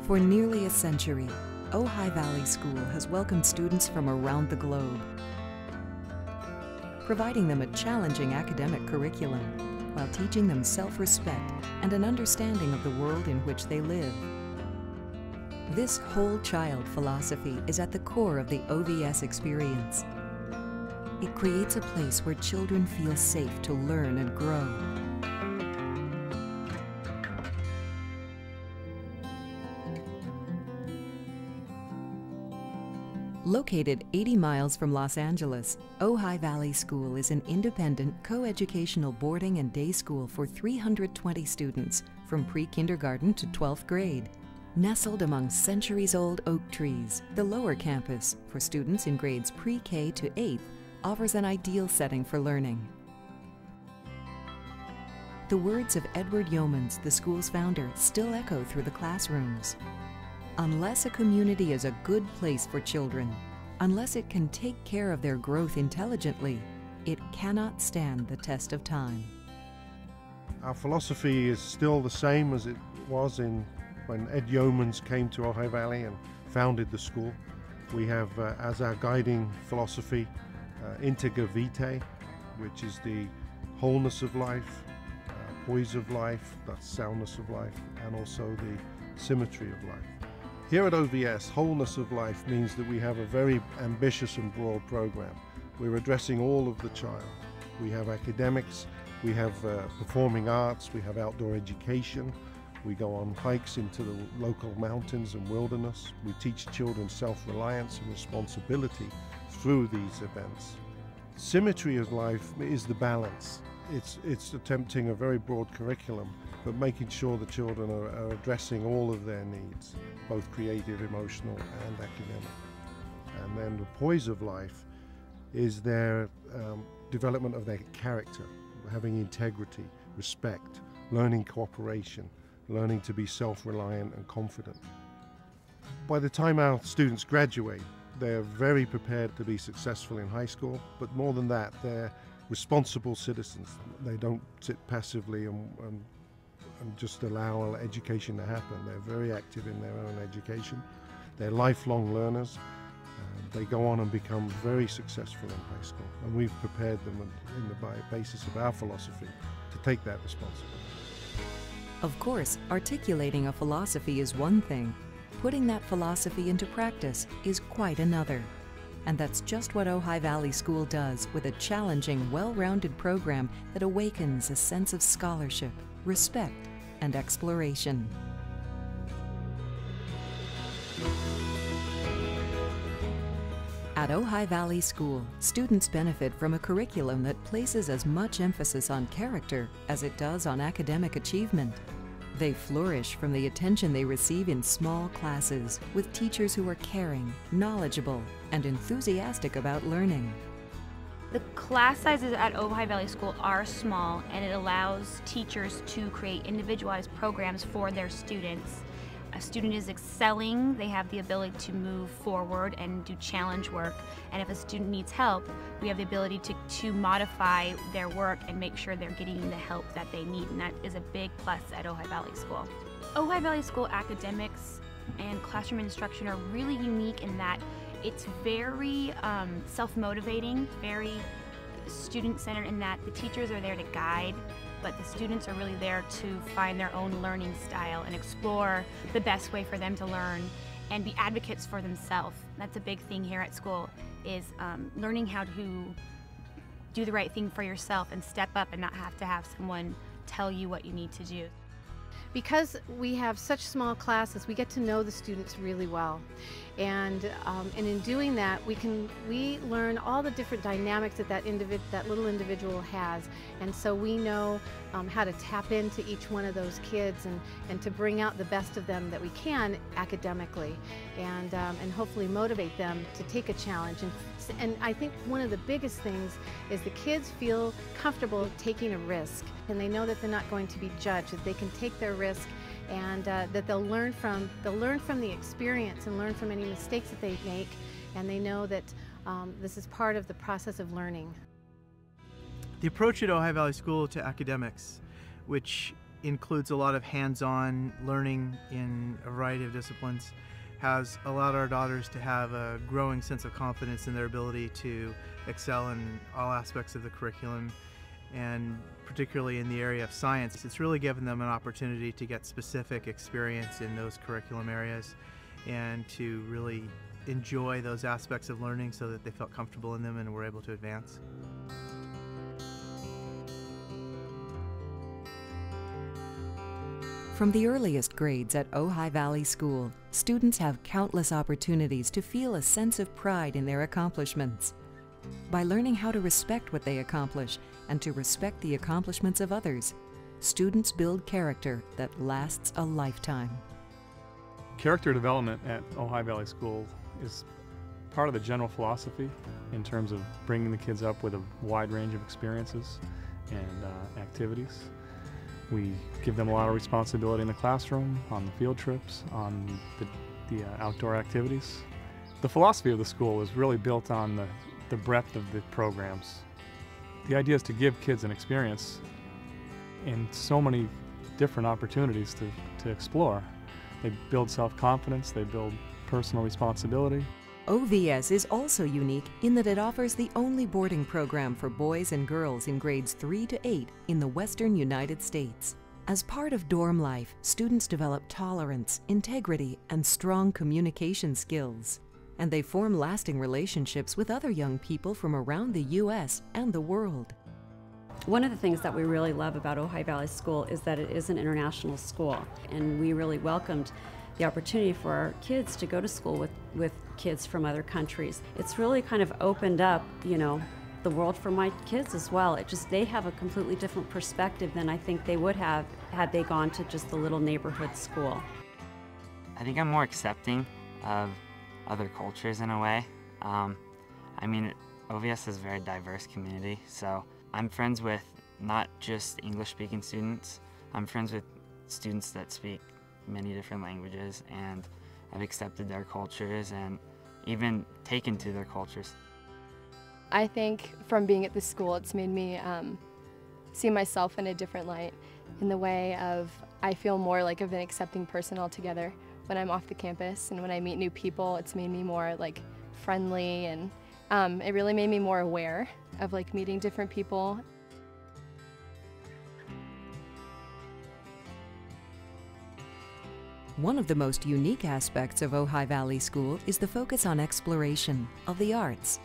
For nearly a century, Ojai Valley School has welcomed students from around the globe, providing them a challenging academic curriculum while teaching them self-respect and an understanding of the world in which they live. This whole child philosophy is at the core of the OVS experience. It creates a place where children feel safe to learn and grow. Located 80 miles from Los Angeles, Ojai Valley School is an independent, co-educational boarding and day school for 320 students from pre-kindergarten to 12th grade. Nestled among centuries-old oak trees, the lower campus, for students in grades pre-K to 8th, offers an ideal setting for learning. The words of Edward Yeomans, the school's founder, still echo through the classrooms. Unless a community is a good place for children, unless it can take care of their growth intelligently, it cannot stand the test of time. Our philosophy is still the same as it was when Ed Yeomans came to Ojai Valley and founded the school. We have as our guiding philosophy integer vitae, which is the wholeness of life, poise of life, that's soundness of life, and also the symmetry of life. Here at OVS, wholeness of life means that we have a very ambitious and broad program. We're addressing all of the child. We have academics, we have performing arts, we have outdoor education, we go on hikes into the local mountains and wilderness. We teach children self-reliance and responsibility through these events. Symmetry of life is the balance. It's attempting a very broad curriculum, but making sure the children are addressing all of their needs, both creative, emotional, and academic. And then the poise of life is their development of their character, having integrity, respect, learning cooperation, learning to be self-reliant and confident. By the time our students graduate, they're very prepared to be successful in high school, but more than that, they're responsible citizens. They don't sit passively and just allow education to happen. They're very active in their own education. They're lifelong learners. They go on and become very successful in high school. And we've prepared them on the basis of our philosophy to take that responsibility. Of course, articulating a philosophy is one thing. Putting that philosophy into practice is quite another. And that's just what Ojai Valley School does with a challenging, well-rounded program that awakens a sense of scholarship, respect, and exploration. At Ojai Valley School, students benefit from a curriculum that places as much emphasis on character as it does on academic achievement. They flourish from the attention they receive in small classes with teachers who are caring, knowledgeable, and enthusiastic about learning. The class sizes at Ojai Valley School are small, and it allows teachers to create individualized programs for their students. A student is excelling, they have the ability to move forward and do challenge work. And if a student needs help, we have the ability to modify their work and make sure they're getting the help that they need. And that is a big plus at Ojai Valley School. Ojai Valley School academics and classroom instruction are really unique in that it's very self-motivating, very student-centered in that the teachers are there to guide, but the students are really there to find their own learning style and explore the best way for them to learn and be advocates for themselves. That's a big thing here at school, is learning how to do the right thing for yourself and step up and not have to have someone tell you what you need to do. Because we have such small classes, we get to know the students really well. And in doing that, we learn all the different dynamics that little individual has. And so we know how to tap into each one of those kids and to bring out the best of them that we can academically, and hopefully motivate them to take a challenge. And I think one of the biggest things is the kids feel comfortable taking a risk, and they know that they're not going to be judged, that they can take their risk, and that they'll learn from the experience and learn from any mistakes that they make, and they know that this is part of the process of learning. The approach at Ojai Valley School to academics, which includes a lot of hands-on learning in a variety of disciplines, has allowed our daughters to have a growing sense of confidence in their ability to excel in all aspects of the curriculum, and particularly in the area of science. It's really given them an opportunity to get specific experience in those curriculum areas and to really enjoy those aspects of learning so that they felt comfortable in them and were able to advance. From the earliest grades at Ojai Valley School, students have countless opportunities to feel a sense of pride in their accomplishments. By learning how to respect what they accomplish and to respect the accomplishments of others, students build character that lasts a lifetime. Character development at Ojai Valley School is part of the general philosophy in terms of bringing the kids up with a wide range of experiences and activities. We give them a lot of responsibility in the classroom, on the field trips, on the outdoor activities. The philosophy of the school is really built on the breadth of the programs. The idea is to give kids an experience in so many different opportunities to explore. They build self-confidence, they build personal responsibility. OVS is also unique in that it offers the only boarding program for boys and girls in grades 3 to 8 in the western United States. As part of dorm life, students develop tolerance, integrity, and strong communication skills. And they form lasting relationships with other young people from around the U.S. and the world. One of the things that we really love about Ojai Valley School is that it is an international school, and we really welcomed the opportunity for our kids to go to school with kids from other countries. It's really kind of opened up, the world for my kids as well. They have a completely different perspective than I think they would have had they gone to just the little neighborhood school. I think I'm more accepting of other cultures in a way. OVS is a very diverse community, so I'm friends with not just English-speaking students. I'm friends with students that speak many different languages, and I've accepted their cultures and even taken to their cultures. I think from being at this school, it's made me see myself in a different light, in the way of I feel more like of an accepting person altogether when I'm off the campus, and when I meet new people, it's made me more friendly, and it really made me more aware of meeting different people. One of the most unique aspects of Ojai Valley School is the focus on exploration of the arts,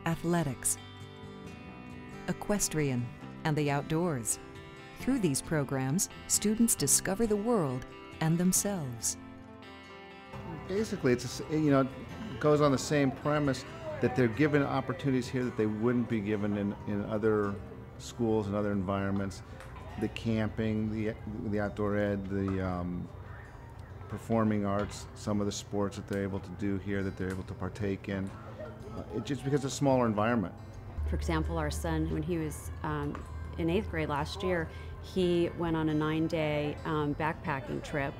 athletics, equestrian, and the outdoors. Through these programs, students discover the world and themselves. Basically, it goes on the same premise that they're given opportunities here that they wouldn't be given in other schools and other environments. The camping, the outdoor ed, the performing arts, some of the sports that they're able to do here that they're able to partake in. It's just because it's a smaller environment. For example, our son, when he was in 8th grade last year, he went on a 9-day backpacking trip,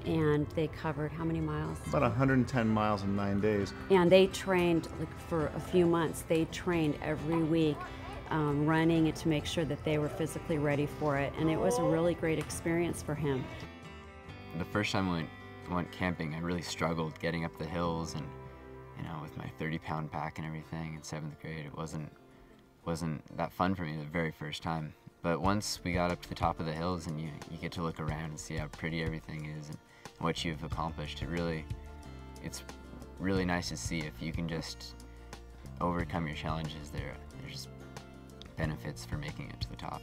and they covered how many miles? About 110 miles in 9 days. And they trained for a few months. They trained every week, running it to make sure that they were physically ready for it, and it was a really great experience for him. The first time I went camping, I really struggled getting up the hills, and with my 30-pound pack and everything in 7th grade, it wasn't that fun for me the very first time. But once we got up to the top of the hills and you get to look around and see how pretty everything is and what you've accomplished, it's really nice to see if you can just overcome your challenges. There's benefits for making it to the top.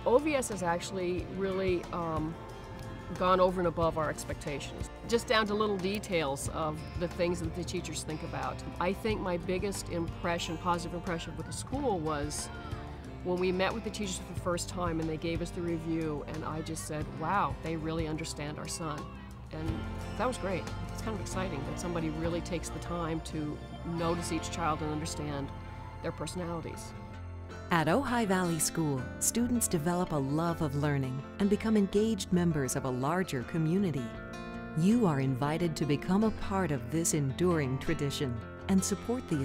OVS has actually really gone over and above our expectations, just down to little details of the things that the teachers think about. I think my biggest impression, positive impression with the school was when we met with the teachers for the first time and they gave us the review, and I just said, wow, they really understand our son. And that was great. It's kind of exciting that somebody really takes the time to notice each child and understand their personalities. At Ojai Valley School, students develop a love of learning and become engaged members of a larger community. You are invited to become a part of this enduring tradition and support the